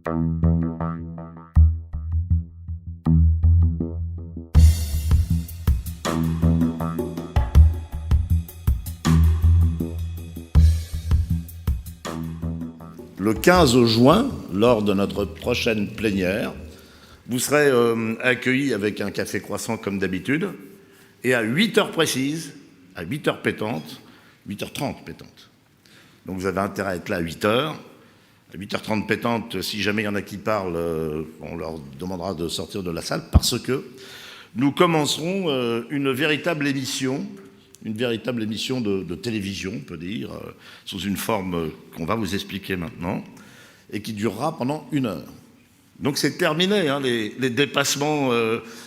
Le 15 juin, lors de notre prochaine plénière, vous serez accueillis avec un café croissant comme d'habitude, et à 8 heures précises, à 8 heures pétantes, 8h30 pétantes. Donc vous avez intérêt à être là à 8 heures. À 8h30 pétantes, si jamais il y en a qui parlent, on leur demandera de sortir de la salle, parce que nous commencerons une véritable émission de télévision, on peut dire, sous une forme qu'on va vous expliquer maintenant, et qui durera pendant 1 heure. Donc c'est terminé, hein, les dépassements,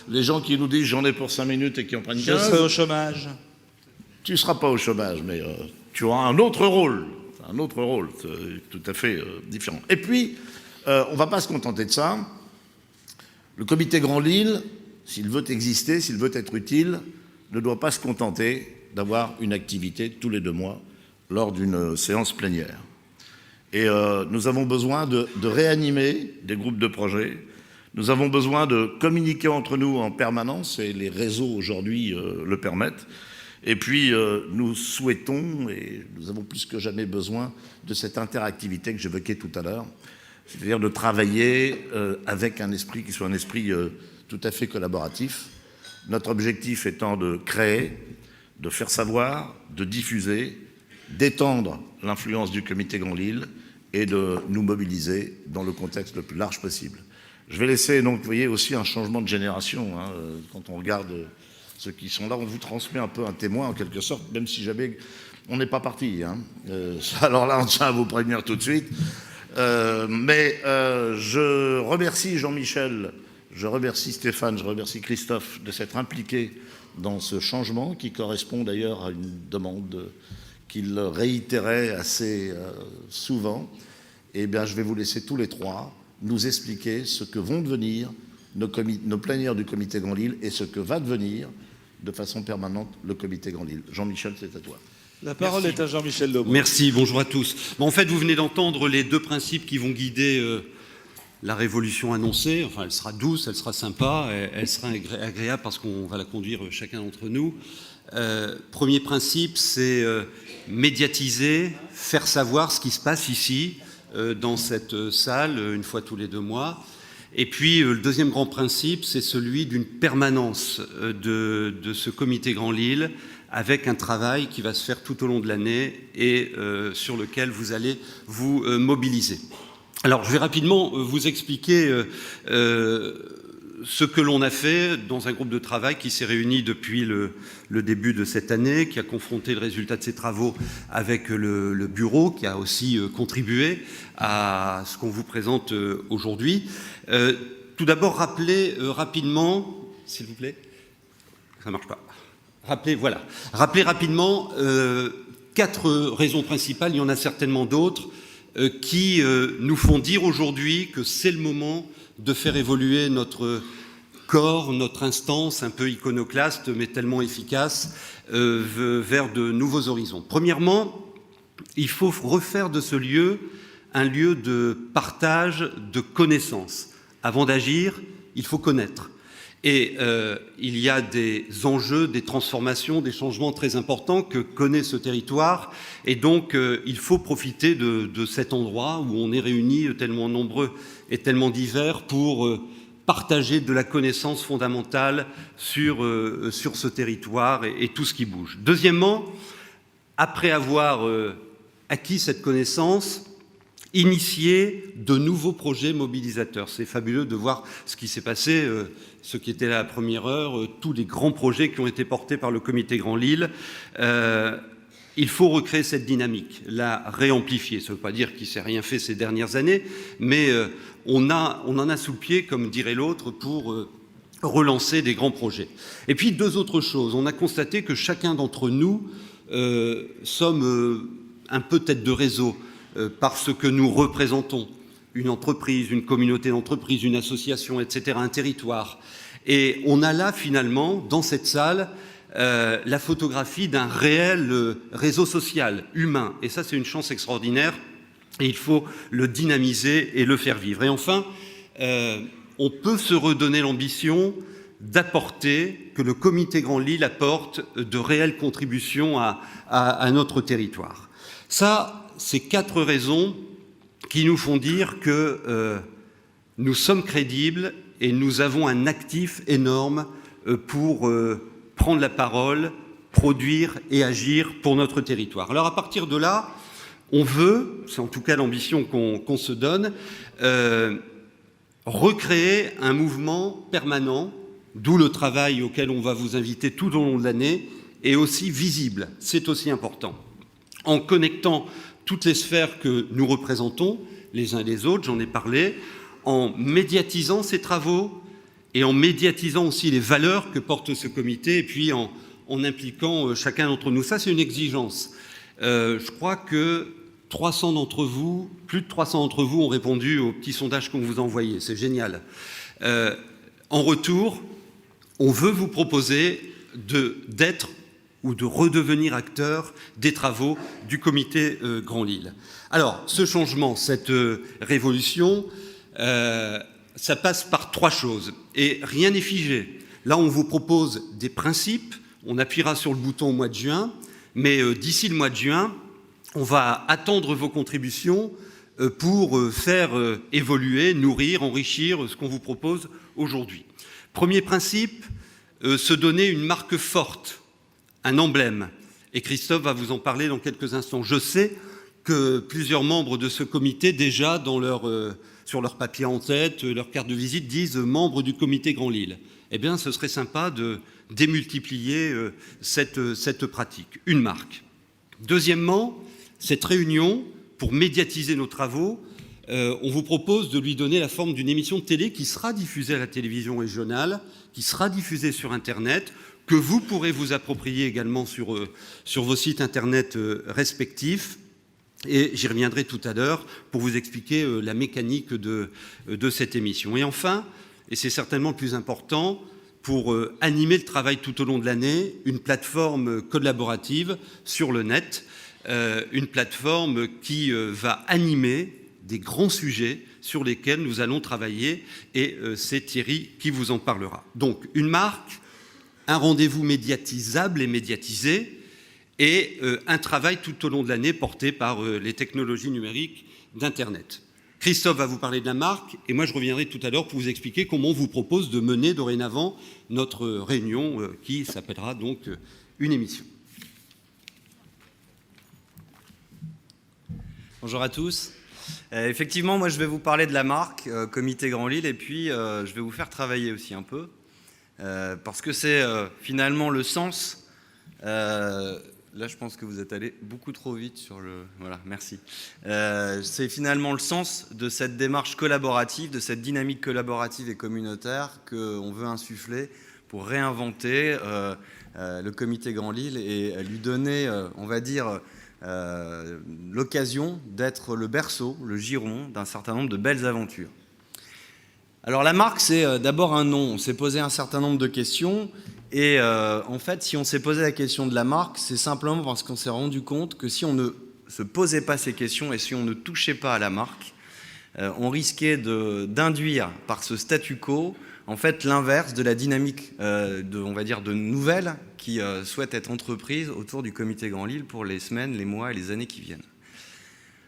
les gens qui nous disent j'en ai pour 5 minutes et qui en prennent 15. Je serai au chômage. Tu ne seras pas au chômage, mais tu auras un autre rôle tout à fait différent. Et puis, on ne va pas se contenter de ça. Le comité Grand Lille, s'il veut exister, s'il veut être utile, ne doit pas se contenter d'avoir une activité tous les 2 mois lors d'une séance plénière. Et nous avons besoin de réanimer des groupes de projets. Nous avons besoin de communiquer entre nous en permanence, et les réseaux aujourd'hui le permettent. Et puis, nous souhaitons, et nous avons plus que jamais besoin de cette interactivité que j'évoquais tout à l'heure, c'est-à-dire de travailler avec un esprit qui soit un esprit tout à fait collaboratif. Notre objectif étant de créer, de faire savoir, de diffuser, d'étendre l'influence du comité Grand Lille et de nous mobiliser dans le contexte le plus large possible. Je vais laisser donc, vous voyez, aussi un changement de génération. Hein, quand on regarde ceux qui sont là, on vous transmet un peu un témoin en quelque sorte, même si jamais on n'est pas parti. Hein. Alors là, on tient à vous prévenir tout de suite. Mais je remercie Jean-Michel, je remercie Stéphane, je remercie Christophe de s'être impliqués dans ce changement qui correspond d'ailleurs à une demande qu'il réitérait assez souvent. Et bien, je vais vous laisser tous les trois nous expliquer ce que vont devenir nos plénières du comité Grand Lille et ce que va devenir de façon permanente le comité Grand Lille. Jean-Michel, c'est à toi. La parole est à Jean-Michel Lebrun. Merci, bonjour à tous. Bon, en fait, vous venez d'entendre les 2 principes qui vont guider la révolution annoncée. Enfin, elle sera douce, elle sera sympa, elle sera agréable parce qu'on va la conduire chacun d'entre nous. Premier principe, c'est médiatiser, faire savoir ce qui se passe ici, dans cette salle, une fois tous les 2 mois. Et puis, le deuxième grand principe, c'est celui d'une permanence de ce comité Grand Lille, avec un travail qui va se faire tout au long de l'année et sur lequel vous allez vous mobiliser. Alors, je vais rapidement vous expliquer ce que l'on a fait dans un groupe de travail qui s'est réuni depuis le début de cette année, qui a confronté le résultat de ses travaux avec le bureau, qui a aussi contribué à ce qu'on vous présente aujourd'hui. Tout d'abord, rappeler rapidement, s'il vous plaît, ça ne marche pas. Rappeler rapidement 4 raisons principales, il y en a certainement d'autres, qui nous font dire aujourd'hui que c'est le moment de faire évoluer notre corps, notre instance un peu iconoclaste mais tellement efficace vers de nouveaux horizons. Premièrement, il faut refaire de ce lieu un lieu de partage de connaissances. Avant d'agir, il faut connaître. Et il y a des enjeux, des transformations, des changements très importants que connaît ce territoire. Et donc, il faut profiter de cet endroit où on est réunis tellement nombreux et tellement divers pour partager de la connaissance fondamentale sur ce territoire et tout ce qui bouge. Deuxièmement, après avoir acquis cette connaissance, initier de nouveaux projets mobilisateurs. C'est fabuleux de voir ce qui s'est passé, ce qui était là à la première heure, tous les grands projets qui ont été portés par le comité Grand Lille. Il faut recréer cette dynamique, la réamplifier. Ça ne veut pas dire qu'il ne s'est rien fait ces dernières années, mais on en a sous le pied, comme dirait l'autre, pour relancer des grands projets. Et puis 2 autres choses. On a constaté que chacun d'entre nous sommes un peu tête de réseau parce que nous représentons une entreprise, une communauté d'entreprise, une association, etc., un territoire. Et on a là, finalement, dans cette salle, la photographie d'un réel réseau social, humain. Et ça, c'est une chance extraordinaire et il faut le dynamiser et le faire vivre. Et enfin, on peut se redonner l'ambition d'apporter, que le comité Grand Lille apporte de réelles contributions à notre territoire. Ça, c'est 4 raisons qui nous font dire que nous sommes crédibles et nous avons un actif énorme pour prendre la parole, produire et agir pour notre territoire. Alors à partir de là, on veut, c'est en tout cas l'ambition qu'on se donne, recréer un mouvement permanent, d'où le travail auquel on va vous inviter tout au long de l'année, et aussi visible, c'est aussi important. En connectant toutes les sphères que nous représentons, les uns et les autres, j'en ai parlé, en médiatisant ces travaux et en médiatisant aussi les valeurs que porte ce comité, et puis en impliquant chacun d'entre nous. Ça, c'est une exigence. Je crois que 300 d'entre vous, plus de 300 d'entre vous ont répondu au petit sondage qu'on vous a envoyé. C'est génial. En retour, on veut vous proposer d'être ou de redevenir acteur des travaux du comité Grand Lille. Alors, ce changement, cette révolution, ça passe par 3 choses. Et rien n'est figé. Là, on vous propose des principes. On appuiera sur le bouton au mois de juin. Mais d'ici le mois de juin, on va attendre vos contributions pour faire évoluer, nourrir, enrichir ce qu'on vous propose aujourd'hui. Premier principe, se donner une marque forte, un emblème. Et Christophe va vous en parler dans quelques instants. Je sais que plusieurs membres de ce comité, déjà sur leur papier en tête, leur carte de visite, disent « membres du comité Grand Lille ». Eh bien, ce serait sympa de démultiplier cette pratique. Une marque. Deuxièmement, cette réunion, pour médiatiser nos travaux, on vous propose de lui donner la forme d'une émission de télé qui sera diffusée à la télévision régionale, qui sera diffusée sur Internet, que vous pourrez vous approprier également sur vos sites Internet respectifs. Et j'y reviendrai tout à l'heure pour vous expliquer la mécanique de cette émission. Et enfin, et c'est certainement le plus important, pour animer le travail tout au long de l'année, une plateforme collaborative sur le net, une plateforme qui va animer des grands sujets sur lesquels nous allons travailler, et c'est Thierry qui vous en parlera. Donc, une marque, un rendez-vous médiatisable et médiatisé, et un travail tout au long de l'année porté par les technologies numériques d'Internet. Christophe va vous parler de la marque, et moi je reviendrai tout à l'heure pour vous expliquer comment on vous propose de mener dorénavant notre réunion qui s'appellera donc une émission. Bonjour à tous. Effectivement, moi je vais vous parler de la marque Comité Grand Lille, et puis je vais vous faire travailler aussi un peu, parce que c'est finalement le sens... Là, je pense que vous êtes allé beaucoup trop vite sur le... Voilà, merci. C'est finalement le sens de cette démarche collaborative, de cette dynamique collaborative et communautaire qu'on veut insuffler pour réinventer le comité Grand Lille et lui donner, on va dire, l'occasion d'être le berceau, le giron d'un certain nombre de belles aventures. Alors la marque, c'est d'abord un nom. On s'est posé un certain nombre de questions. Et en fait, si on s'est posé la question de la marque, c'est simplement parce qu'on s'est rendu compte que si on ne se posait pas ces questions et si on ne touchait pas à la marque, on risquait d'induire par ce statu quo, en fait, l'inverse de la dynamique, on va dire, de nouvelles qui souhaitent être entreprises autour du comité Grand Lille pour les semaines, les mois et les années qui viennent.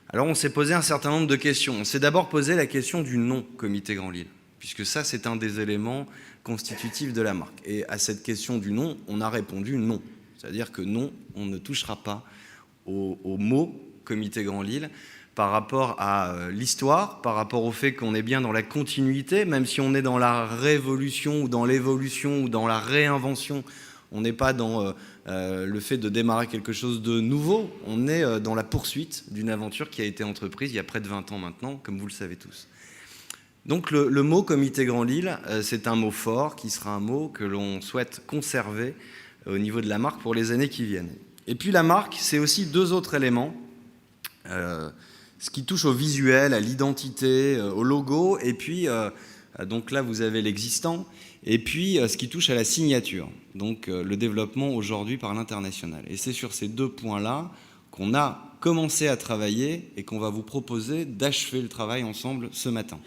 Alors, on s'est posé un certain nombre de questions. On s'est d'abord posé la question du nom comité Grand Lille, puisque ça, c'est un des éléments constitutif de la marque. Et à cette question du nom, on a répondu non. C'est-à-dire que non, on ne touchera pas au mot Comité Grand Lille par rapport à l'histoire, par rapport au fait qu'on est bien dans la continuité, même si on est dans la révolution ou dans l'évolution ou dans la réinvention, on n'est pas dans le fait de démarrer quelque chose de nouveau, on est dans la poursuite d'une aventure qui a été entreprise il y a près de 20 ans maintenant, comme vous le savez tous. Donc le mot Comité Grand Lille, c'est un mot fort qui sera un mot que l'on souhaite conserver au niveau de la marque pour les années qui viennent. Et puis la marque, c'est aussi 2 autres éléments, ce qui touche au visuel, à l'identité, au logo, et puis, donc là vous avez l'existant, et puis ce qui touche à la signature, donc le développement aujourd'hui par l'international. Et c'est sur ces 2 points-là qu'on a commencé à travailler et qu'on va vous proposer d'achever le travail ensemble ce matin.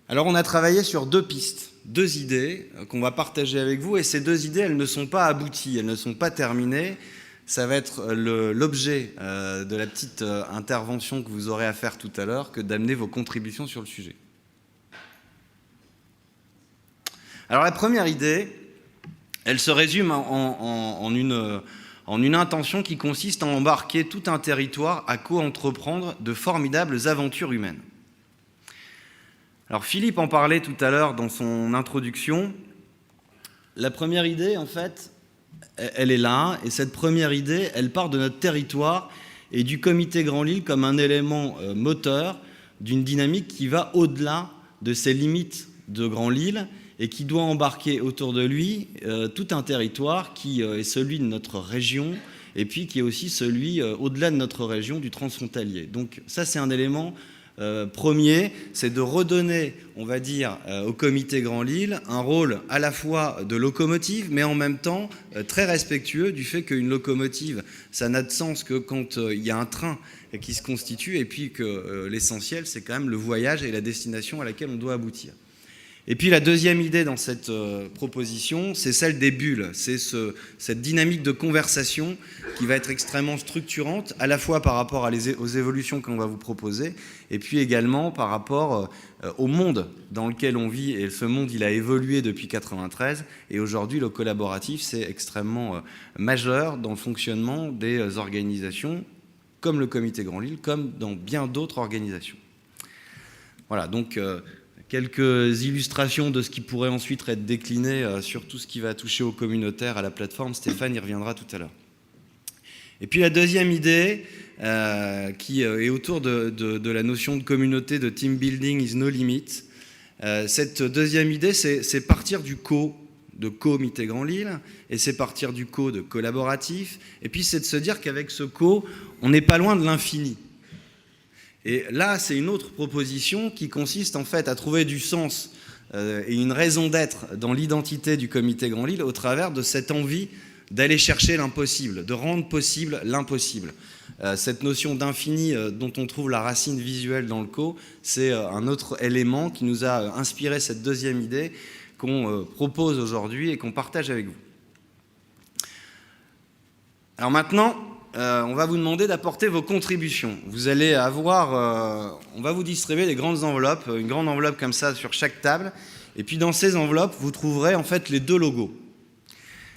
Alors on a travaillé sur 2 pistes, 2 idées qu'on va partager avec vous, et ces 2 idées, elles ne sont pas abouties, elles ne sont pas terminées. Ça va être l'objet de la petite intervention que vous aurez à faire tout à l'heure, que d'amener vos contributions sur le sujet. Alors la première idée, elle se résume en une intention qui consiste à embarquer tout un territoire à co-entreprendre de formidables aventures humaines. Alors Philippe en parlait tout à l'heure dans son introduction. La première idée, en fait, elle est là, et cette première idée, elle part de notre territoire et du comité Grand Lille comme un élément moteur d'une dynamique qui va au-delà de ses limites de Grand Lille et qui doit embarquer autour de lui tout un territoire qui est celui de notre région et puis qui est aussi celui au-delà de notre région du transfrontalier. Donc ça, c'est un élément premier, c'est de redonner, on va dire, au comité Grand Lille un rôle à la fois de locomotive, mais en même temps très respectueux du fait qu'une locomotive, ça n'a de sens que quand il y a un train qui se constitue, et puis que l'essentiel, c'est quand même le voyage et la destination à laquelle on doit aboutir. Et puis la deuxième idée dans cette proposition, c'est celle des bulles. C'est cette dynamique de conversation qui va être extrêmement structurante, à la fois par rapport aux évolutions qu'on va vous proposer, et puis également par rapport au monde dans lequel on vit. Et ce monde, il a évolué depuis 1993, et aujourd'hui, le collaboratif, c'est extrêmement majeur dans le fonctionnement des organisations, comme le Comité Grand Lille, comme dans bien d'autres organisations. Voilà, donc quelques illustrations de ce qui pourrait ensuite être décliné sur tout ce qui va toucher au communautaire, à la plateforme. Stéphane y reviendra tout à l'heure. Et puis la deuxième idée, qui est autour de la notion de communauté, de team building is no limit. Cette deuxième idée, c'est partir du de comité Grand Lille, et c'est partir du de collaboratif, et puis c'est de se dire qu'avec ce on n'est pas loin de l'infini. Et là, c'est une autre proposition qui consiste en fait à trouver du sens et une raison d'être dans l'identité du comité Grand Lille au travers de cette envie d'aller chercher l'impossible, de rendre possible l'impossible. Cette notion d'infini dont on trouve la racine visuelle dans le c'est un autre élément qui nous a inspiré cette deuxième idée qu'on propose aujourd'hui et qu'on partage avec vous. Alors maintenant, on va vous demander d'apporter vos contributions. Vous allez avoir, on va vous distribuer des grandes enveloppes, une grande enveloppe comme ça sur chaque table, et puis dans ces enveloppes, vous trouverez en fait les 2 logos.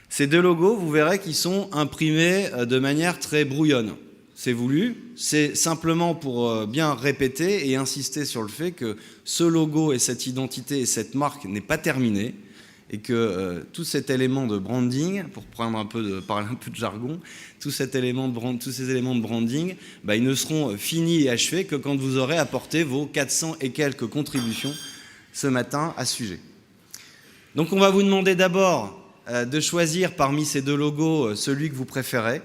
Ces 2 logos, vous verrez qu'ils sont imprimés de manière très brouillonne. C'est voulu, c'est simplement pour bien répéter et insister sur le fait que ce logo et cette identité et cette marque n'est pas terminé, et que tout cet élément de branding, pour parler un peu de jargon, tous ces éléments de branding, ils ne seront finis et achevés que quand vous aurez apporté vos 400 et quelques contributions ce matin à ce sujet. Donc on va vous demander d'abord de choisir parmi ces 2 logos celui que vous préférez.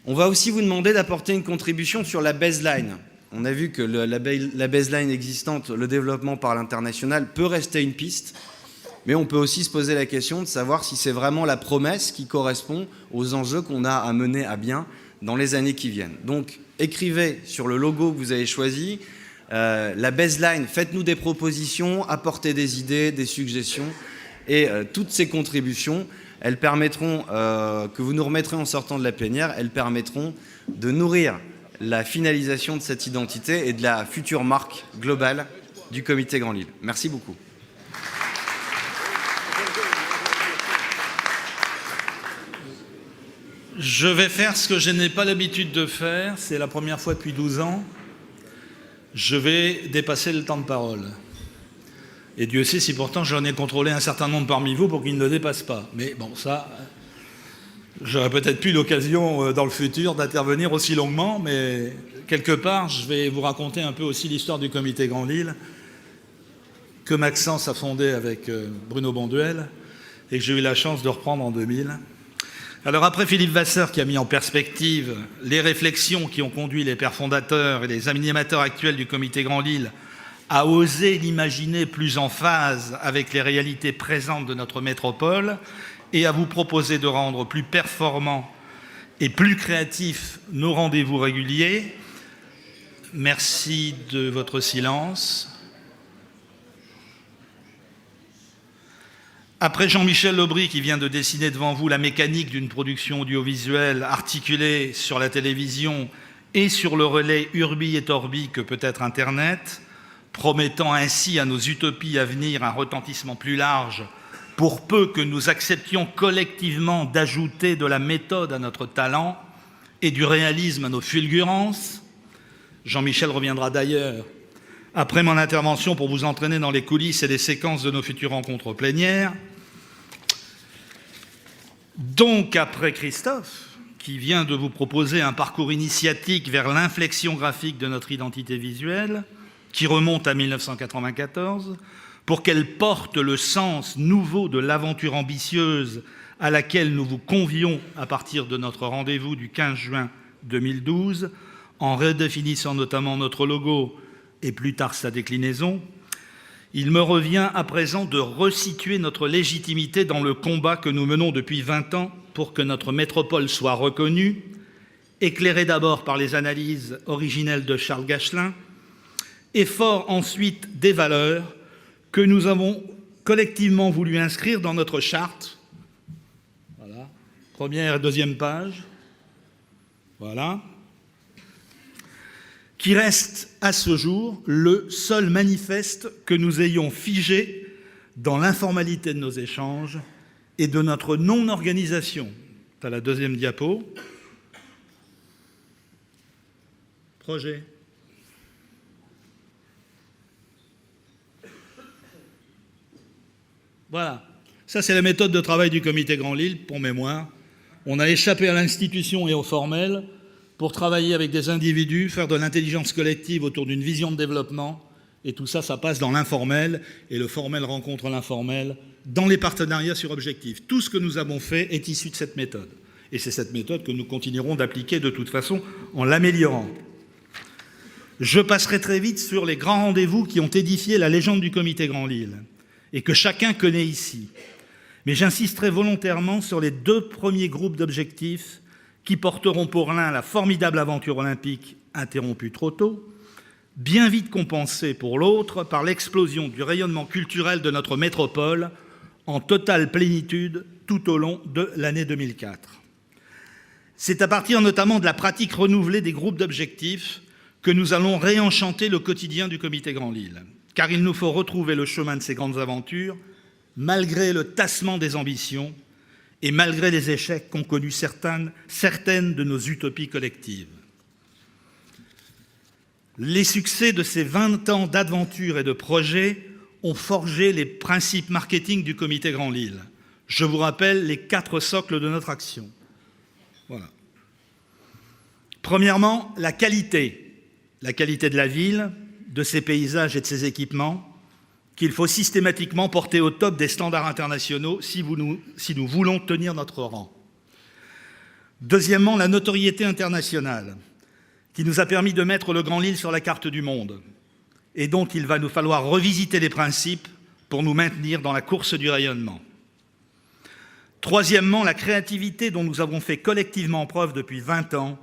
On va aussi vous demander d'apporter une contribution sur la baseline. On a vu que la baseline existante, le développement par l'international, peut rester une piste. Mais on peut aussi se poser la question de savoir si c'est vraiment la promesse qui correspond aux enjeux qu'on a à mener à bien dans les années qui viennent. Donc, écrivez sur le logo que vous avez choisi, la baseline, faites-nous des propositions, apportez des idées, des suggestions, et toutes ces contributions, elles permettront, que vous nous remettrez en sortant de la plénière, elles permettront de nourrir la finalisation de cette identité et de la future marque globale du Comité Grand Lille. Merci beaucoup. Je vais faire ce que je n'ai pas l'habitude de faire, c'est la première fois depuis 12 ans. Je vais dépasser le temps de parole. Et Dieu sait si pourtant j'en ai contrôlé un certain nombre parmi vous pour qu'il ne le dépasse pas. Mais bon, ça, j'aurai peut-être plus l'occasion dans le futur d'intervenir aussi longuement, mais quelque part, je vais vous raconter un peu aussi l'histoire du Comité Grand Lille, que Maxence a fondé avec Bruno Bonduel, et que j'ai eu la chance de reprendre en 2000. Alors après Philippe Vasseur qui a mis en perspective les réflexions qui ont conduit les pères fondateurs et les animateurs actuels du Comité Grand Lille à oser l'imaginer plus en phase avec les réalités présentes de notre métropole et à vous proposer de rendre plus performant et plus créatifs nos rendez-vous réguliers. Merci de votre silence. Après Jean-Michel Aubry, qui vient de dessiner devant vous la mécanique d'une production audiovisuelle articulée sur la télévision et sur le relais urbi et torbi que peut être Internet, promettant ainsi à nos utopies à venir un retentissement plus large, pour peu que nous acceptions collectivement d'ajouter de la méthode à notre talent et du réalisme à nos fulgurances. Jean-Michel reviendra d'ailleurs après mon intervention pour vous entraîner dans les coulisses et les séquences de nos futures rencontres plénières. Donc, après Christophe, qui vient de vous proposer un parcours initiatique vers l'inflexion graphique de notre identité visuelle, qui remonte à 1994, pour qu'elle porte le sens nouveau de l'aventure ambitieuse à laquelle nous vous convions à partir de notre rendez-vous du 15 juin 2012, en redéfinissant notamment notre logo et plus tard sa déclinaison, il me revient à présent de resituer notre légitimité dans le combat que nous menons depuis 20 ans pour que notre métropole soit reconnue, éclairée d'abord par les analyses originelles de Charles Gachelin, et fort ensuite des valeurs que nous avons collectivement voulu inscrire dans notre charte. Voilà, première et deuxième page. Voilà. Qui reste à ce jour le seul manifeste que nous ayons figé dans l'informalité de nos échanges et de notre non-organisation. C'est à la deuxième diapo. Projet. Voilà. Ça, c'est la méthode de travail du Comité Grand Lille, pour mémoire. On a échappé à l'institution et au formel pour travailler avec des individus, faire de l'intelligence collective autour d'une vision de développement. Et tout ça, ça passe dans l'informel. Et le formel rencontre l'informel dans les partenariats sur objectifs. Tout ce que nous avons fait est issu de cette méthode. Et c'est cette méthode que nous continuerons d'appliquer de toute façon en l'améliorant. Je passerai très vite sur les grands rendez-vous qui ont édifié la légende du Comité Grand Lille et que chacun connaît ici. Mais j'insisterai volontairement sur les 2 premiers groupes d'objectifs qui porteront pour l'un la formidable aventure olympique interrompue trop tôt, bien vite compensée pour l'autre par l'explosion du rayonnement culturel de notre métropole en totale plénitude tout au long de l'année 2004. C'est à partir notamment de la pratique renouvelée des groupes d'objectifs que nous allons réenchanter le quotidien du Comité Grand Lille, car il nous faut retrouver le chemin de ces grandes aventures, malgré le tassement des ambitions et malgré les échecs qu'ont connus certaines de nos utopies collectives. Les succès de ces 20 ans d'aventure et de projets ont forgé les principes marketing du Comité Grand Lille. Je vous rappelle les 4 socles de notre action. Voilà. Premièrement, la qualité de la ville, de ses paysages et de ses équipements, qu'il faut systématiquement porter au top des standards internationaux si nous voulons tenir notre rang. Deuxièmement, la notoriété internationale, qui nous a permis de mettre le Grand Lille sur la carte du monde et dont il va nous falloir revisiter les principes pour nous maintenir dans la course du rayonnement. Troisièmement, la créativité dont nous avons fait collectivement preuve depuis 20 ans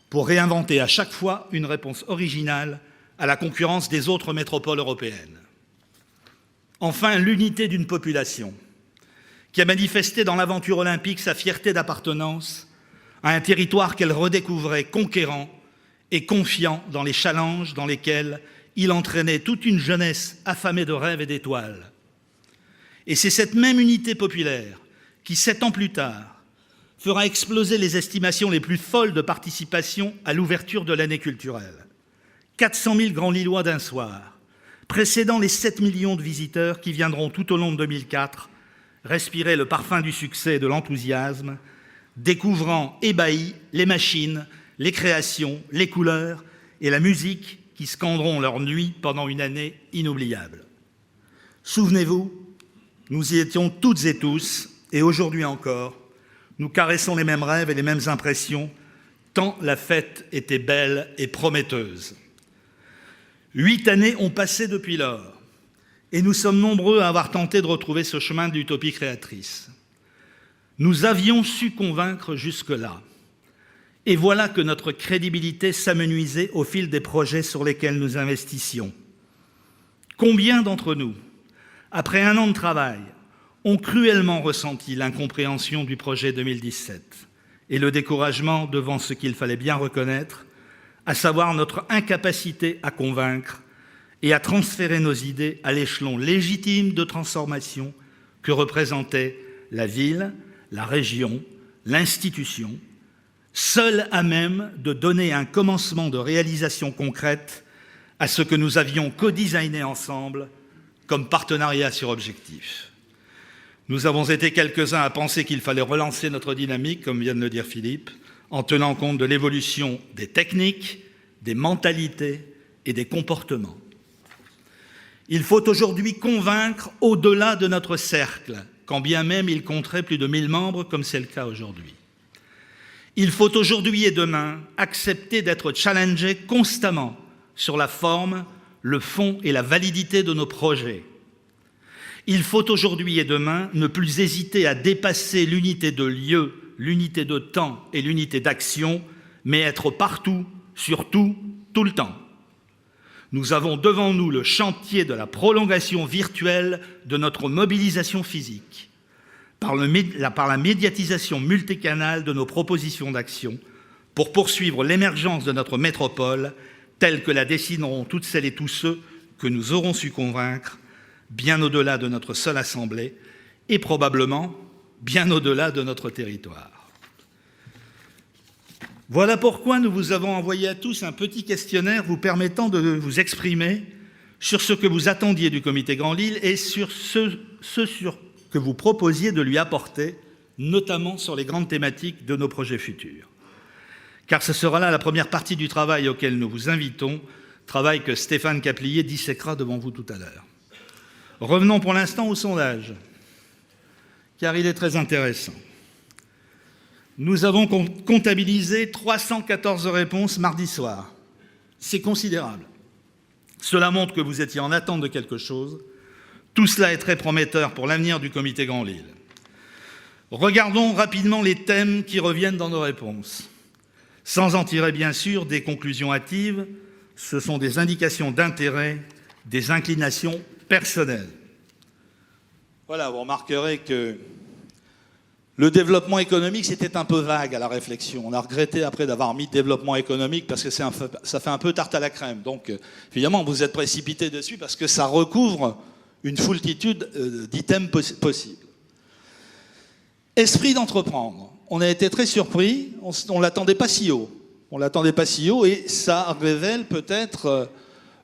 pour réinventer à chaque fois une réponse originale à la concurrence des autres métropoles européennes. Enfin, l'unité d'une population qui a manifesté dans l'aventure olympique sa fierté d'appartenance à un territoire qu'elle redécouvrait conquérant et confiant dans les challenges dans lesquels il entraînait toute une jeunesse affamée de rêves et d'étoiles. Et c'est cette même unité populaire qui, 7 ans plus tard, fera exploser les estimations les plus folles de participation à l'ouverture de l'année culturelle. 400 000 Grands Lillois d'un soir, précédant les 7 millions de visiteurs qui viendront tout au long de 2004 respirer le parfum du succès et de l'enthousiasme, découvrant ébahis les machines, les créations, les couleurs et la musique qui scanderont leur nuit pendant une année inoubliable. Souvenez-vous, nous y étions toutes et tous, et aujourd'hui encore, nous caressons les mêmes rêves et les mêmes impressions, tant la fête était belle et prometteuse. 8 années ont passé depuis lors, et nous sommes nombreux à avoir tenté de retrouver ce chemin d'utopie créatrice. Nous avions su convaincre jusque-là, Et voilà que notre crédibilité s'amenuisait au fil des projets sur lesquels nous investissions. Combien d'entre nous, après 1 an de travail, ont cruellement ressenti l'incompréhension du projet 2017 et le découragement devant ce qu'il fallait bien reconnaître, à savoir notre incapacité à convaincre et à transférer nos idées à l'échelon légitime de transformation que représentaient la ville, la région, l'institution, seul à même de donner un commencement de réalisation concrète à ce que nous avions co-designé ensemble comme partenariat sur objectif. Nous avons été quelques-uns à penser qu'il fallait relancer notre dynamique, comme vient de le dire Philippe, en tenant compte de l'évolution des techniques, des mentalités et des comportements. Il faut aujourd'hui convaincre au-delà de notre cercle, quand bien même il compterait plus de 1000 membres, comme c'est le cas aujourd'hui. Il faut aujourd'hui et demain accepter d'être challengé constamment sur la forme, le fond et la validité de nos projets. Il faut aujourd'hui et demain ne plus hésiter à dépasser l'unité de lieu, l'unité de temps et l'unité d'action, mais être partout, surtout, tout le temps. Nous avons devant nous le chantier de la prolongation virtuelle de notre mobilisation physique, par la médiatisation multicanale de nos propositions d'action, pour poursuivre l'émergence de notre métropole telle que la dessineront toutes celles et tous ceux que nous aurons su convaincre, bien au-delà de notre seule assemblée et probablement bien au-delà de notre territoire. Voilà pourquoi nous vous avons envoyé à tous un petit questionnaire vous permettant de vous exprimer sur ce que vous attendiez du Comité Grand Lille et sur ce que vous proposiez de lui apporter, notamment sur les grandes thématiques de nos projets futurs. Car ce sera là la première partie du travail auquel nous vous invitons, travail que Stéphane Caplier disséquera devant vous tout à l'heure. Revenons pour l'instant au sondage, car il est très intéressant. Nous avons comptabilisé 314 réponses mardi soir. C'est considérable. Cela montre que vous étiez en attente de quelque chose. Tout cela est très prometteur pour l'avenir du Comité Grand Lille. Regardons rapidement les thèmes qui reviennent dans nos réponses. Sans en tirer bien sûr des conclusions hâtives, ce sont des indications d'intérêt, des inclinations personnelles. Voilà, vous remarquerez que le développement économique, c'était un peu vague à la réflexion. On a regretté après d'avoir mis développement économique parce que ça fait un peu tarte à la crème. Donc, évidemment, vous êtes précipité dessus parce que ça recouvre une foultitude d'items possibles. Esprit d'entreprendre. On a été très surpris, on ne l'attendait pas si haut. On ne l'attendait pas si haut et ça révèle peut-être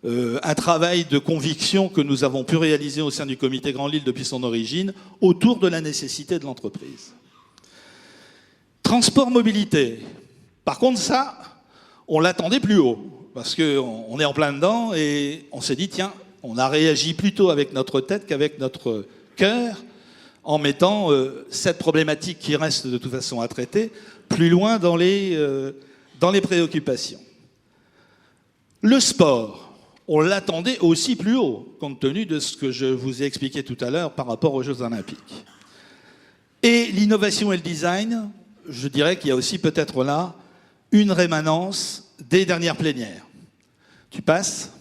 un travail de conviction que nous avons pu réaliser au sein du Comité Grand Lille depuis son origine autour de la nécessité de l'entreprise. Transport mobilité. Par contre, ça, on l'attendait plus haut parce qu'on est en plein dedans et on s'est dit, tiens, on a réagi plutôt avec notre tête qu'avec notre cœur en mettant cette problématique qui reste de toute façon à traiter plus loin dans les préoccupations. Le sport, on l'attendait aussi plus haut, compte tenu de ce que je vous ai expliqué tout à l'heure par rapport aux Jeux Olympiques. Et l'innovation et le design, je dirais qu'il y a aussi peut-être là une rémanence des dernières plénières. Tu passes ?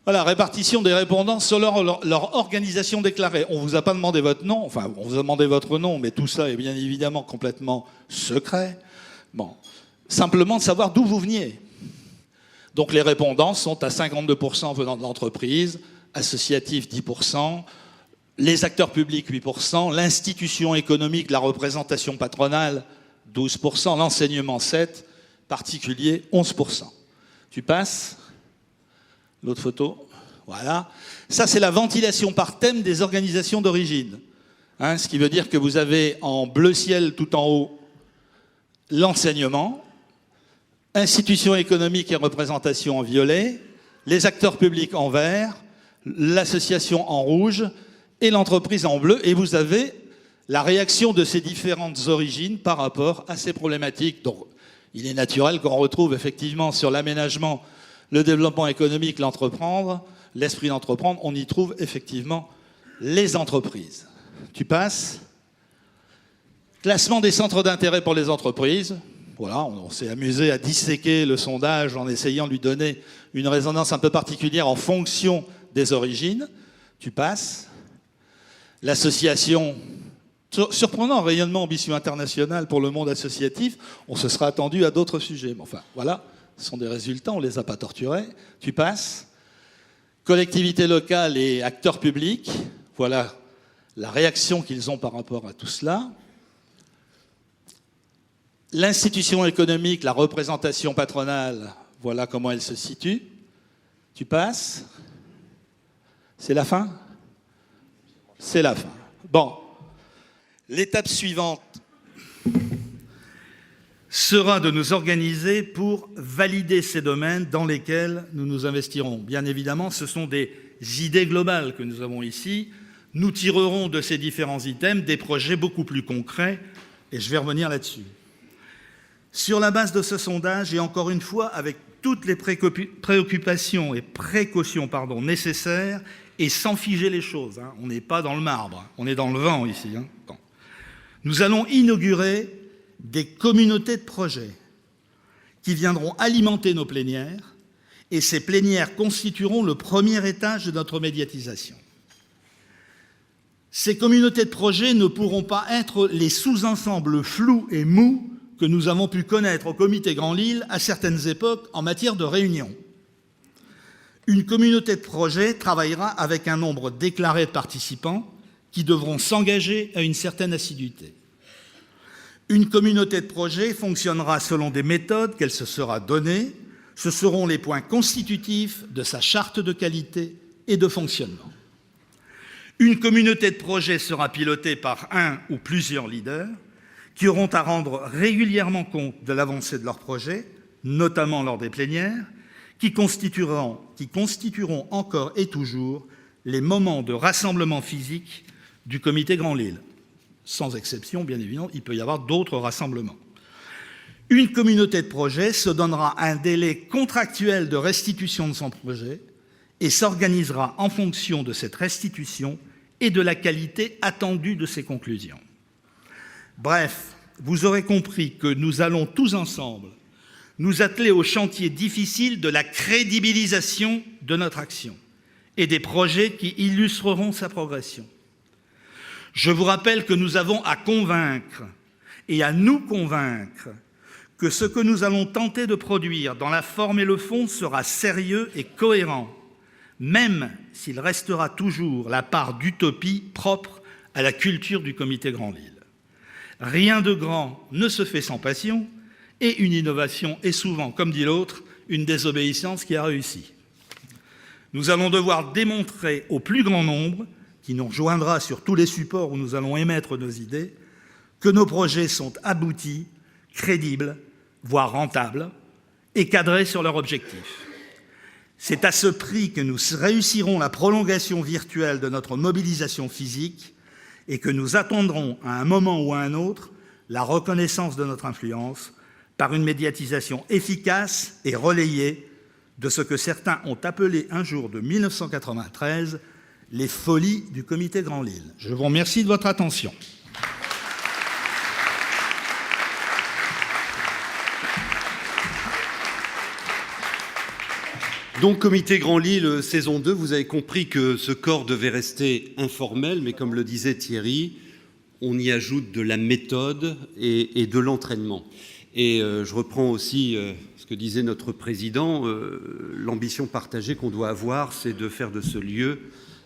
Voilà, répartition des répondants sur leur organisation déclarée. On ne vous a pas demandé votre nom, enfin, on vous a demandé votre nom, mais tout ça est bien évidemment complètement secret. Bon, simplement de savoir d'où vous veniez. Donc les répondants sont à 52% venant de l'entreprise, associatifs 10%, les acteurs publics 8%, l'institution économique, la représentation patronale 12%, l'enseignement 7%, particulier 11%. Tu passes ? L'autre photo, voilà. Ça, c'est la ventilation par thème des organisations d'origine. Ce qui veut dire que vous avez en bleu ciel tout en haut l'enseignement, institutions économiques et représentation en violet, les acteurs publics en vert, l'association en rouge et l'entreprise en bleu. Et vous avez la réaction de ces différentes origines par rapport à ces problématiques. Donc, il est naturel qu'on retrouve effectivement sur l'aménagement, le développement économique, l'entreprendre, l'esprit d'entreprendre, on y trouve effectivement les entreprises. Tu passes. Classement des centres d'intérêt pour les entreprises. Voilà, on s'est amusé à disséquer le sondage en essayant de lui donner une résonance un peu particulière en fonction des origines. Tu passes. L'association, surprenant rayonnement ambition internationale pour le monde associatif, on se sera attendu à d'autres sujets. Mais enfin, voilà, ce sont des résultats, on ne les a pas torturés. Tu passes. Collectivités locales et acteurs publics, voilà la réaction qu'ils ont par rapport à tout cela. L'institution économique, la représentation patronale, voilà comment elle se situe. Tu passes. C'est la fin ? C'est la fin. Bon. L'étape suivante sera de nous organiser pour valider ces domaines dans lesquels nous nous investirons. Bien évidemment, ce sont des idées globales que nous avons ici. Nous tirerons de ces différents items des projets beaucoup plus concrets, et je vais revenir là-dessus. Sur la base de ce sondage, et encore une fois, avec toutes les préoccupations et précautions nécessaires, et sans figer les choses, on n'est pas dans le marbre, on est dans le vent ici. Bon. Nous allons inaugurer des communautés de projets qui viendront alimenter nos plénières, et ces plénières constitueront le premier étage de notre médiatisation. Ces communautés de projets ne pourront pas être les sous-ensembles flous et mous que nous avons pu connaître au Comité Grand Lille à certaines époques en matière de réunion. Une communauté de projets travaillera avec un nombre déclaré de participants qui devront s'engager à une certaine assiduité. Une communauté de projets fonctionnera selon des méthodes qu'elle se sera données. Ce seront les points constitutifs de sa charte de qualité et de fonctionnement. Une communauté de projets sera pilotée par un ou plusieurs leaders qui auront à rendre régulièrement compte de l'avancée de leur projet, notamment lors des plénières, qui constitueront encore et toujours les moments de rassemblement physique du Comité Grand Lille. Sans exception, bien évidemment, il peut y avoir d'autres rassemblements. Une communauté de projet se donnera un délai contractuel de restitution de son projet et s'organisera en fonction de cette restitution et de la qualité attendue de ses conclusions. Bref, vous aurez compris que nous allons tous ensemble nous atteler au chantier difficile de la crédibilisation de notre action et des projets qui illustreront sa progression. Je vous rappelle que nous avons à convaincre et à nous convaincre que ce que nous allons tenter de produire dans la forme et le fond sera sérieux et cohérent, même s'il restera toujours la part d'utopie propre à la culture du Comité Grand Lille. Rien de grand ne se fait sans passion, et une innovation est souvent, comme dit l'autre, une désobéissance qui a réussi. Nous allons devoir démontrer au plus grand nombre, qui nous rejoindra sur tous les supports où nous allons émettre nos idées, que nos projets sont aboutis, crédibles, voire rentables, et cadrés sur leur objectif. C'est à ce prix que nous réussirons la prolongation virtuelle de notre mobilisation physique et que nous attendrons à un moment ou à un autre la reconnaissance de notre influence par une médiatisation efficace et relayée de ce que certains ont appelé un jour de 1993 les folies du Comité Grand Lille. Je vous remercie de votre attention. Donc, Comité Grand Lille, saison 2, vous avez compris que ce corps devait rester informel, mais comme le disait Thierry, on y ajoute de la méthode et de l'entraînement. Et je reprends aussi ce que disait notre président, l'ambition partagée qu'on doit avoir, c'est de faire de ce lieu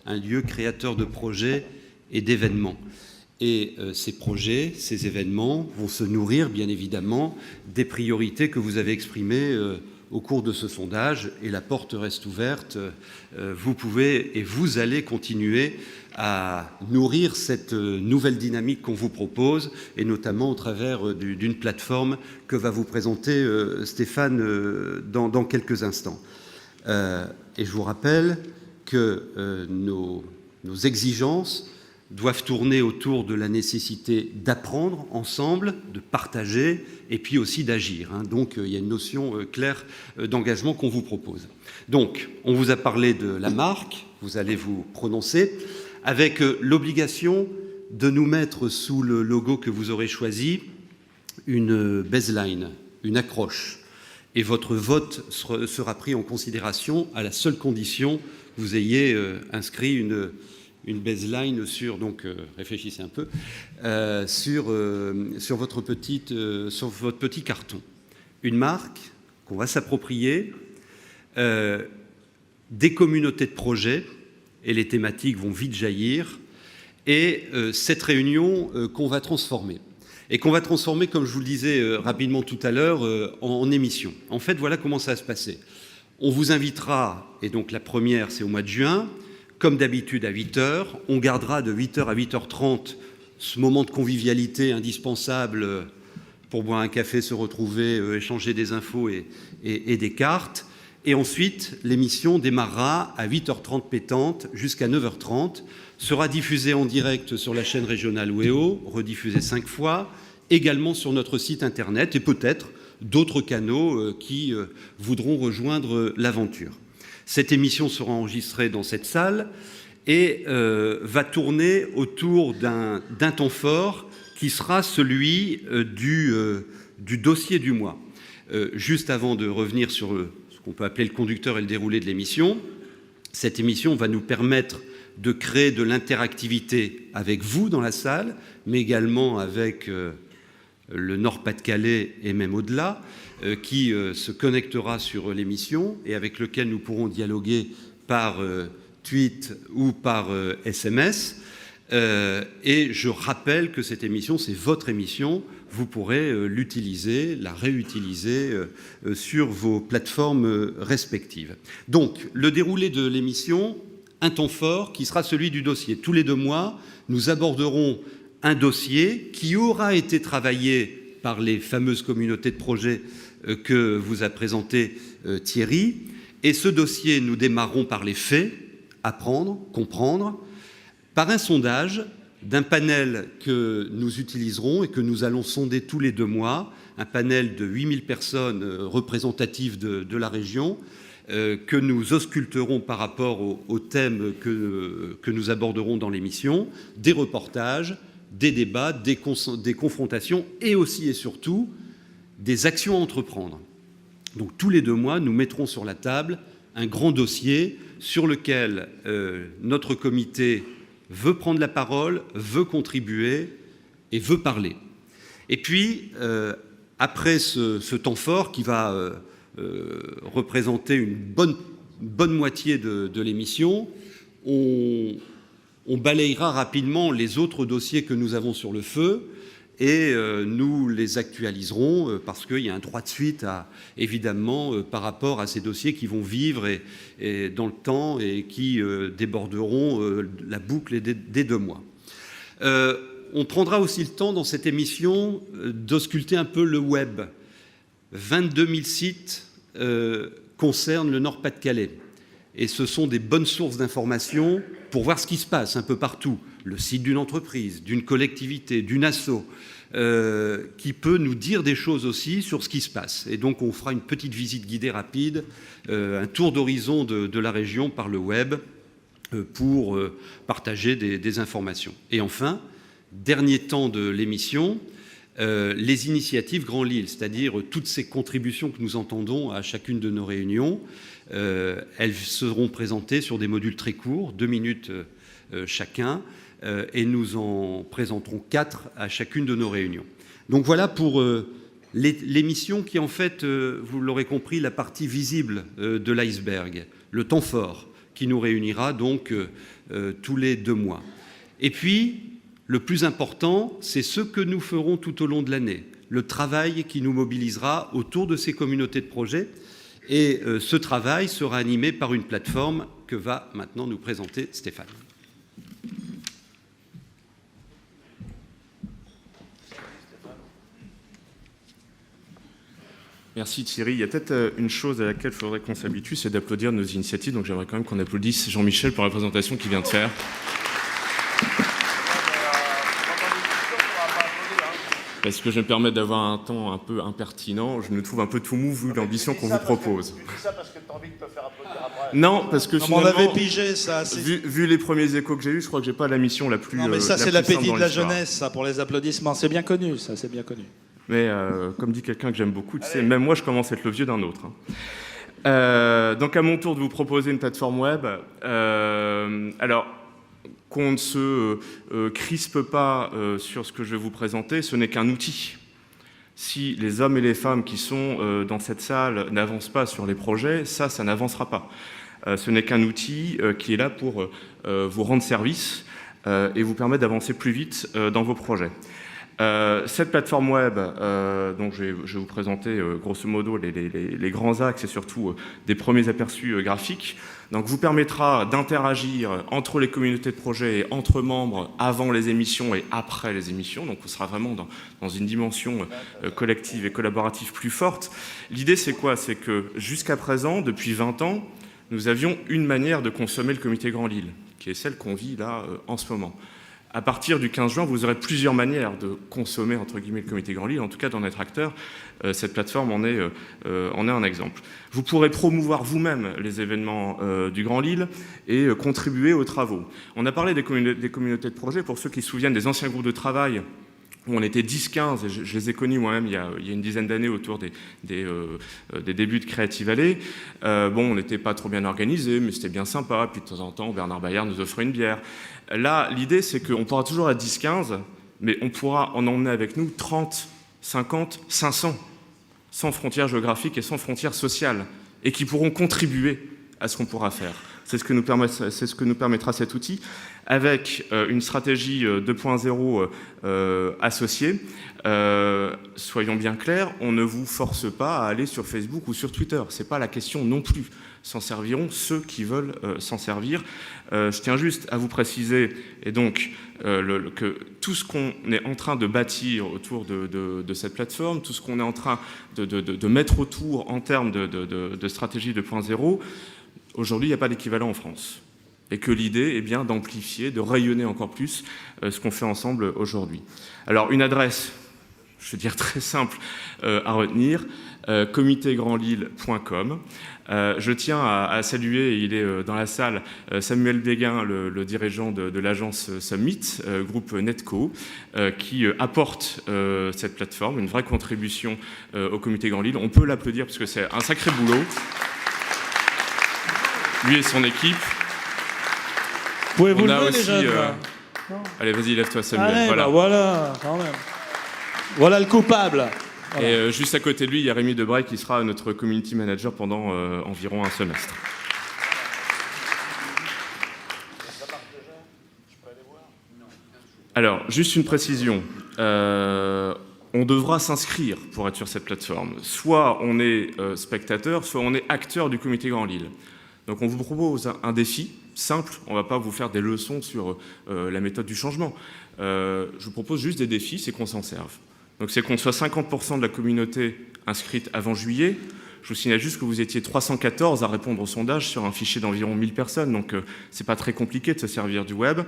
un lieu créateur de projets et d'événements. Et ces projets, ces événements vont se nourrir, bien évidemment, des priorités que vous avez exprimées au cours de ce sondage, et la porte reste ouverte. Vous pouvez et vous allez continuer à nourrir cette nouvelle dynamique qu'on vous propose, et notamment au travers d'une plateforme que va vous présenter Stéphane dans quelques instants. Et je vous rappelle que nos exigences doivent tourner autour de la nécessité d'apprendre ensemble, de partager et puis aussi d'agir. Donc il y a une notion claire d'engagement qu'on vous propose. Donc on vous a parlé de la marque, vous allez vous prononcer, avec l'obligation de nous mettre sous le logo que vous aurez choisi une baseline, une accroche. Et votre vote sera pris en considération à la seule condition que vous ayez inscrit une baseline sur, donc réfléchissez un peu, sur votre petit carton. Une marque qu'on va s'approprier, des communautés de projets, et les thématiques vont vite jaillir, et cette réunion qu'on va transformer. Et qu'on va transformer, comme je vous le disais rapidement tout à l'heure, en émission. En fait, voilà comment ça va se passer. On vous invitera, et donc la première, c'est au mois de juin, comme d'habitude à 8h. On gardera de 8h à 8h30 ce moment de convivialité indispensable pour boire un café, se retrouver, échanger des infos et des cartes. Et ensuite, l'émission démarrera à 8h30 pétante jusqu'à 9h30, sera diffusée en direct sur la chaîne régionale WEO, rediffusée 5 fois, également sur notre site internet et peut-être d'autres canaux qui voudront rejoindre l'aventure. Cette émission sera enregistrée dans cette salle et va tourner autour d'un temps fort qui sera celui du dossier du mois. Juste avant de revenir sur ce qu'on peut appeler le conducteur et le déroulé de l'émission, cette émission va nous permettre de créer de l'interactivité avec vous dans la salle, mais également avec le Nord-Pas-de-Calais et même au-delà, qui se connectera sur l'émission et avec lequel nous pourrons dialoguer par tweet ou par SMS. Et je rappelle que cette émission, c'est votre émission. Vous pourrez l'utiliser, la réutiliser sur vos plateformes respectives. Donc, le déroulé de l'émission, un temps fort qui sera celui du dossier. Tous les 2 mois, nous aborderons un dossier qui aura été travaillé par les fameuses communautés de projets que vous a présenté Thierry. Et ce dossier, nous démarrerons par les faits, apprendre, comprendre, par un sondage d'un panel que nous utiliserons et que nous allons sonder tous les 2 mois, un panel de 8000 personnes représentatives de la région, que nous ausculterons par rapport aux thèmes que nous aborderons dans l'émission, des reportages, des débats, des confrontations et aussi et surtout des actions à entreprendre. Donc tous les 2 mois, nous mettrons sur la table un grand dossier sur lequel notre comité veut prendre la parole, veut contribuer et veut parler. Et puis, après ce temps fort qui va représenter une bonne moitié de l'émission, on balayera rapidement les autres dossiers que nous avons sur le feu et nous les actualiserons parce qu'il y a un droit de suite évidemment par rapport à ces dossiers qui vont vivre et dans le temps et qui déborderont la boucle des 2 mois. On prendra aussi le temps dans cette émission d'ausculter un peu le web. 22 000 sites concernent le Nord-Pas-de-Calais. Et ce sont des bonnes sources d'informations pour voir ce qui se passe un peu partout. Le site d'une entreprise, d'une collectivité, d'une asso, qui peut nous dire des choses aussi sur ce qui se passe. Et donc on fera une petite visite guidée rapide, un tour d'horizon de la région par le web pour partager des informations. Et enfin, dernier temps de l'émission, les initiatives Grand Lille, c'est-à-dire toutes ces contributions que nous entendons à chacune de nos réunions. Elles seront présentées sur des modules très courts, 2 minutes chacun, et nous en présenterons 4 à chacune de nos réunions. Donc voilà pour l'émission qui est en fait, vous l'aurez compris, la partie visible de l'iceberg, le temps fort qui nous réunira donc tous les 2 mois. Et puis, le plus important, c'est ce que nous ferons tout au long de l'année, le travail qui nous mobilisera autour de ces communautés de projets. Et ce travail sera animé par une plateforme que va maintenant nous présenter Stéphane. Merci Thierry. Il y a peut-être une chose à laquelle il faudrait qu'on s'habitue, c'est d'applaudir nos initiatives. Donc j'aimerais quand même qu'on applaudisse Jean-Michel pour la présentation qu'il vient de faire. Parce que je me permets d'avoir un temps un peu impertinent, je me trouve un peu tout mou vu l'ambition qu'on vous propose. Tu dis ça parce que tu as envie de te faire applaudir après. Non, parce que finalement, on avait pigé ça. Vu les premiers échos que j'ai eus, je crois que j'ai pas la mission la plus. Non, mais ça c'est l'appétit de la l'histoire. jeunesse, ça, pour les applaudissements. C'est bien connu, ça, c'est bien connu. mais comme dit quelqu'un que j'aime beaucoup, tu sais, même moi je commence à être le vieux d'un autre. Donc à mon tour de vous proposer une plateforme web. Alors, qu'on ne se crispe pas sur ce que je vais vous présenter, ce n'est qu'un outil. Si les hommes et les femmes qui sont dans cette salle n'avancent pas sur les projets, ça n'avancera pas. Ce n'est qu'un outil qui est là pour vous rendre service et vous permettre d'avancer plus vite dans vos projets. Cette plateforme web, dont je vais vous présenter grosso modo les grands axes et surtout des premiers aperçus graphiques, donc vous permettra d'interagir entre les communautés de projets et entre membres avant les émissions et après les émissions. Donc on sera vraiment dans une dimension collective et collaborative plus forte. L'idée c'est quoi? C'est que jusqu'à présent, depuis 20 ans, nous avions une manière de consommer le comité Grand Lille, qui est celle qu'on vit là en ce moment. À partir du 15 juin, vous aurez plusieurs manières de consommer, entre guillemets, le comité Grand Lille. En tout cas, dans notre acteur, cette plateforme en est un exemple. Vous pourrez promouvoir vous-même les événements du Grand Lille et contribuer aux travaux. On a parlé des communautés de projets. Pour ceux qui se souviennent des anciens groupes de travail, où on était 10-15, et je les ai connus moi-même il y a une dizaine d'années autour des débuts de Creative Valley. On n'était pas trop bien organisés, mais c'était bien sympa. Puis de temps en temps, Bernard Bayard nous offrait une bière. Là, l'idée, c'est qu'on pourra toujours être 10-15, mais on pourra en emmener avec nous 30, 50, 500, sans frontières géographiques et sans frontières sociales, et qui pourront contribuer à ce qu'on pourra faire. C'est ce que nous permettra cet outil, avec une stratégie 2.0 associée. Soyons bien clairs, on ne vous force pas à aller sur Facebook ou sur Twitter. Ce n'est pas la question non plus. S'en serviront ceux qui veulent s'en servir. Je tiens juste à vous préciser, et donc, que tout ce qu'on est en train de bâtir autour de cette plateforme, tout ce qu'on est en train de mettre autour en termes de stratégie 2.0, aujourd'hui, il n'y a pas d'équivalent en France. Et que l'idée est bien d'amplifier, de rayonner encore plus ce qu'on fait ensemble aujourd'hui. Alors, une adresse, je veux dire très simple à retenir, comitégrandlille.com. Je tiens à saluer, il est dans la salle, Samuel Béguin, le dirigeant de l'agence Summit, groupe Netco, qui apporte cette plateforme, une vraie contribution au comité Grand Lille. On peut l'applaudir parce que c'est un sacré boulot. Lui et son équipe. Pouvez vous On a lever, aussi, les jeunes, là allez, vas-y, lève-toi, Samuel. Allez, voilà. Voilà, quand même. Voilà le coupable. Voilà. Et juste à côté de lui, il y a Rémi Debray qui sera notre community manager pendant environ un semestre. Alors, juste une précision. On devra s'inscrire pour être sur cette plateforme. Soit on est spectateur, soit on est acteur du comité Grand Lille. Donc on vous propose un défi simple, on ne va pas vous faire des leçons sur la méthode du changement. Je vous propose juste des défis, c'est qu'on s'en serve. Donc c'est qu'on soit 50% de la communauté inscrite avant juillet. Je vous signale juste que vous étiez 314 à répondre au sondage sur un fichier d'environ 1000 personnes, donc c'est pas très compliqué de se servir du web.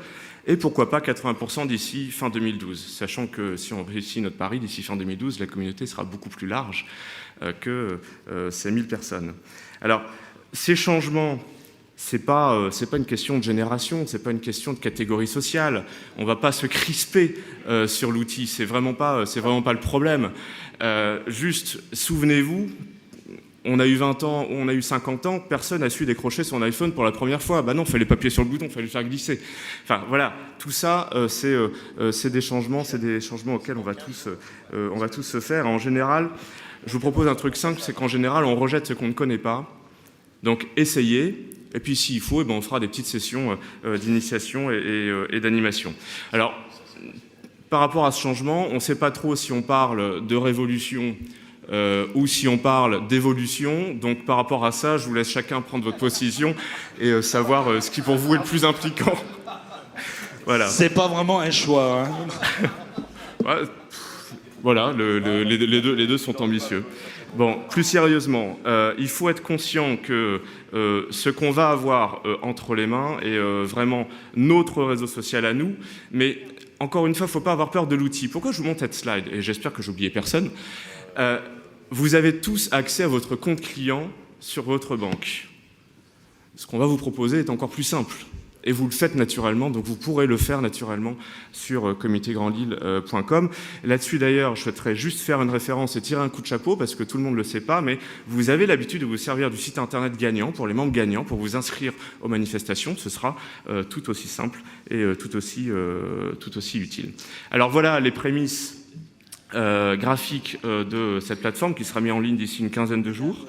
Et pourquoi pas 80% d'ici fin 2012, sachant que si on réussit notre pari, d'ici fin 2012, la communauté sera beaucoup plus large que ces 1000 personnes. Alors, ces changements, c'est pas une question de génération, c'est pas une question de catégorie sociale. On va pas se crisper sur l'outil, c'est vraiment pas le problème. Juste, souvenez-vous, on a eu 20 ans, on a eu 50 ans, personne n'a su décrocher son iPhone pour la première fois. Bah non, il fallait pas appuyer sur le bouton, il fallait le faire glisser. Enfin voilà, tout ça, c'est des changements auxquels on va tous se faire. En général, je vous propose un truc simple, c'est qu'en général, on rejette ce qu'on ne connaît pas. Donc essayez, et puis s'il faut, on fera des petites sessions d'initiation et d'animation. Alors, par rapport à ce changement, on ne sait pas trop si on parle de révolution ou si on parle d'évolution. Donc par rapport à ça, je vous laisse chacun prendre votre position et savoir ce qui pour vous est le plus impliquant. Voilà. C'est pas vraiment un choix. Hein. Ouais, voilà, les deux sont ambitieux. Bon, plus sérieusement, il faut être conscient que ce qu'on va avoir entre les mains est vraiment notre réseau social à nous, mais encore une fois, il ne faut pas avoir peur de l'outil. Pourquoi je vous montre cette slide? Et j'espère que j'ai oublié personne. Vous avez tous accès à votre compte client sur votre banque. Ce qu'on va vous proposer est encore plus simple. Et vous le faites naturellement, donc vous pourrez le faire naturellement sur comitégrandlille.com. Là-dessus d'ailleurs, je souhaiterais juste faire une référence et tirer un coup de chapeau, parce que tout le monde ne le sait pas, mais vous avez l'habitude de vous servir du site internet gagnant, pour les membres gagnants, pour vous inscrire aux manifestations. Ce sera tout aussi simple et tout aussi utile. Alors voilà les prémices graphique de cette plateforme qui sera mise en ligne d'ici une quinzaine de jours.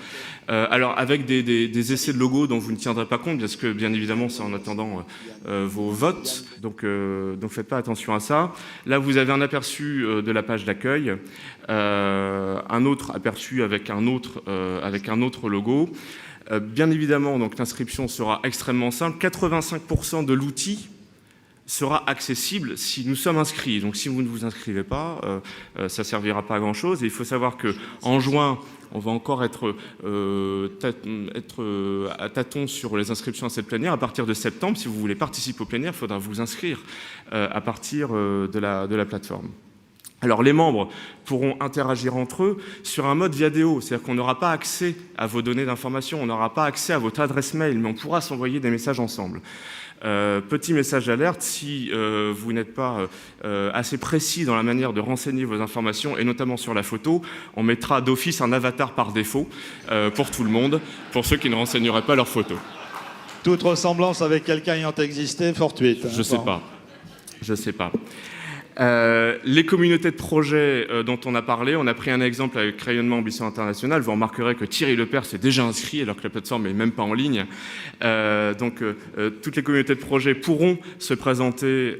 Alors avec des essais de logos dont vous ne tiendrez pas compte, parce que bien évidemment c'est en attendant vos votes, donc faites pas attention à ça. Là vous avez un aperçu de la page d'accueil, un autre aperçu avec un autre logo. Bien évidemment, donc l'inscription sera extrêmement simple. 85% de l'outil sera accessible si nous sommes inscrits. Donc si vous ne vous inscrivez pas, ça ne servira pas à grand-chose. Et il faut savoir qu'en juin, on va encore être à tâtons sur les inscriptions à cette plénière. À partir de septembre, si vous voulez participer au plénière, il faudra vous inscrire à partir de la plateforme. Alors les membres pourront interagir entre eux sur un mode vidéo, c'est-à-dire qu'on n'aura pas accès à vos données d'information, on n'aura pas accès à votre adresse mail, mais on pourra s'envoyer des messages ensemble. Petit message d'alerte, si vous n'êtes pas assez précis dans la manière de renseigner vos informations, et notamment sur la photo, on mettra d'office un avatar par défaut pour tout le monde, pour ceux qui ne renseigneraient pas leurs photos. Toute ressemblance avec quelqu'un ayant existé, fortuite. Je sais pas. Les communautés de projets dont on a parlé, on a pris un exemple avec Rayonnement Ambition Internationale. Vous remarquerez que Thierry Lepers s'est déjà inscrit alors que la plateforme n'est même pas en ligne. Toutes les communautés de projets pourront se présenter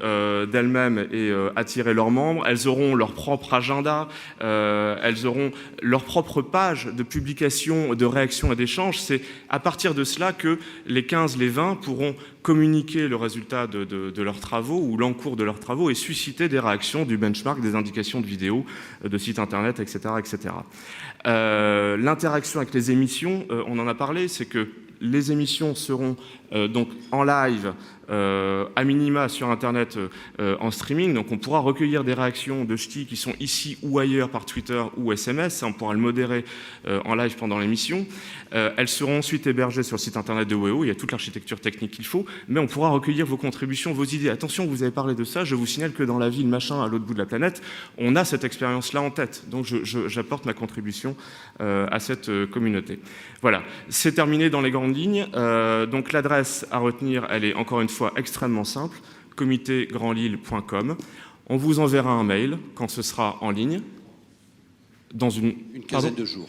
d'elles-mêmes et attirer leurs membres. Elles auront leur propre agenda, elles auront leur propre page de publication, de réaction et d'échange. C'est à partir de cela que les 15, les 20 pourront communiquer le résultat de leurs travaux ou l'encours de leurs travaux et susciter des réactions, du benchmark, des indications de vidéos, de sites internet, etc. etc. L'interaction avec les émissions, on en a parlé, c'est que les émissions seront donc en live, à minima sur Internet en streaming. Donc on pourra recueillir des réactions de ch'tis qui sont ici ou ailleurs par Twitter ou SMS. On pourra le modérer en live pendant l'émission. Elles seront ensuite hébergées sur le site Internet de WEO. Il y a toute l'architecture technique qu'il faut. Mais on pourra recueillir vos contributions, vos idées. Attention, vous avez parlé de ça. Je vous signale que dans la ville machin à l'autre bout de la planète, on a cette expérience-là en tête. Donc j'apporte ma contribution à cette communauté. Voilà, c'est terminé dans les grandes lignes. Donc l'adresse à retenir, elle est encore une fois extrêmement simple, comitégrandlille.com. On vous enverra un mail quand ce sera en ligne. Dans une quinzaine de jours.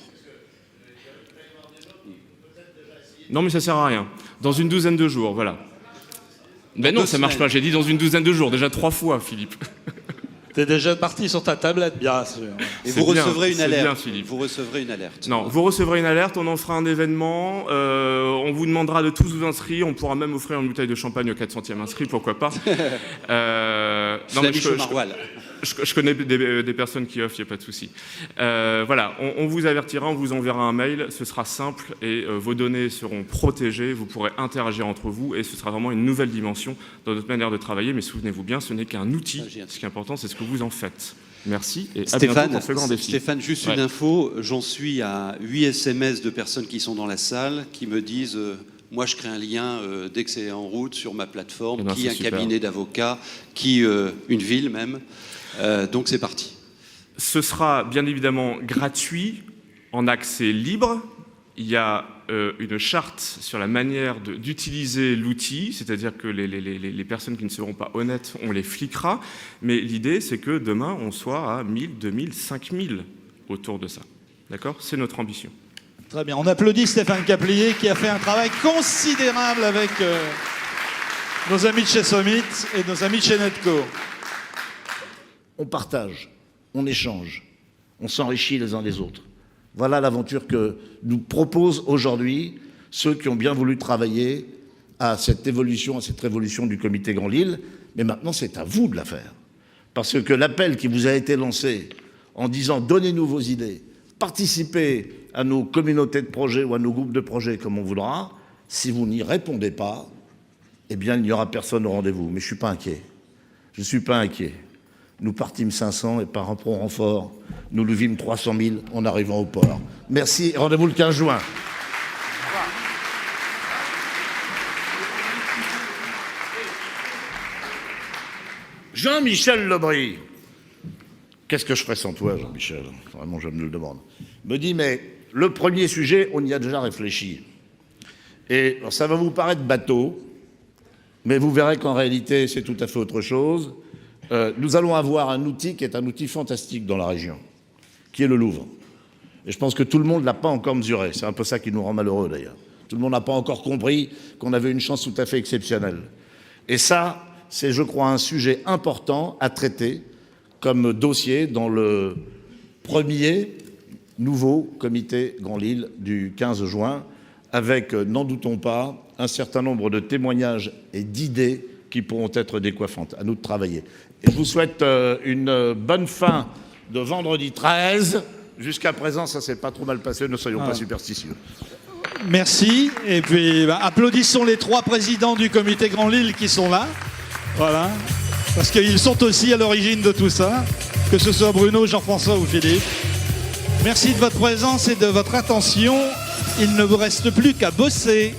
Non, mais ça sert à rien. Dans une douzaine de jours, voilà. Ben non, ça marche pas. J'ai dit dans une douzaine de jours, déjà 3 fois, Philippe. T'es déjà parti sur ta tablette, bien sûr. Et vous recevrez une alerte. Bien, Philippe. Vous recevrez une alerte. Non, vous recevrez une alerte, on en fera un événement, on vous demandera de tous vous inscrire, on pourra même offrir une bouteille de champagne au 400e inscrit, pourquoi pas. Non, mais je connais des personnes qui offrent, il n'y a pas de souci. Voilà, on vous avertira, on vous enverra un mail, ce sera simple et vos données seront protégées, vous pourrez interagir entre vous et ce sera vraiment une nouvelle dimension dans notre manière de travailler. Mais souvenez-vous bien, ce n'est qu'un outil. Ce qui est important, c'est ce que vous en faites. Merci et à bientôt pour ce grand défi. Stéphane, juste une info, j'en suis à 8 SMS de personnes qui sont dans la salle qui me disent moi je crée un lien dès que c'est en route sur ma plateforme, qui un cabinet d'avocats, qui une ville même. Donc c'est parti. Ce sera bien évidemment gratuit, en accès libre. Il y a une charte sur la manière d'utiliser l'outil, c'est-à-dire que les personnes qui ne seront pas honnêtes, on les fliquera. Mais l'idée, c'est que demain, on soit à 1000, 2000, 5000 autour de ça. D'accord ? C'est notre ambition. Très bien. On applaudit Stéphane Caplier qui a fait un travail considérable avec nos amis de chez Summit et nos amis de chez Netco. On partage, on échange, on s'enrichit les uns des autres. Voilà l'aventure que nous proposent aujourd'hui ceux qui ont bien voulu travailler à cette évolution, à cette révolution du Comité Grand Lille. Mais maintenant, c'est à vous de la faire. Parce que l'appel qui vous a été lancé en disant « donnez-nous vos idées, participez à nos communautés de projets ou à nos groupes de projets comme on voudra », si vous n'y répondez pas, eh bien, il n'y aura personne au rendez-vous. Mais je ne suis pas inquiet. Je ne suis pas inquiet. Nous partîmes 500 et par un pro renfort, nous levîmes 300 000 en arrivant au port. Merci, rendez-vous le 15 juin. Jean-Michel Lebris, qu'est-ce que je ferais sans toi, Jean-Michel? Vraiment, je me le demande. Me dit, mais le premier sujet, on y a déjà réfléchi. Et alors, ça va vous paraître bateau, mais vous verrez qu'en réalité, c'est tout à fait autre chose. Nous allons avoir un outil qui est un outil fantastique dans la région, qui est le Louvre. Et je pense que tout le monde ne l'a pas encore mesuré. C'est un peu ça qui nous rend malheureux, d'ailleurs. Tout le monde n'a pas encore compris qu'on avait une chance tout à fait exceptionnelle. Et ça, c'est, je crois, un sujet important à traiter comme dossier dans le premier nouveau comité Grand Lille du 15 juin, avec, n'en doutons pas, un certain nombre de témoignages et d'idées qui pourront être décoiffantes. À nous de travailler. Et je vous souhaite une bonne fin de vendredi 13. Jusqu'à présent, ça s'est pas trop mal passé, ne soyons pas superstitieux. Merci. Et puis, applaudissons les 3 présidents du comité Grand Lille qui sont là. Voilà. Parce qu'ils sont aussi à l'origine de tout ça, que ce soit Bruno, Jean-François ou Philippe. Merci de votre présence et de votre attention. Il ne vous reste plus qu'à bosser.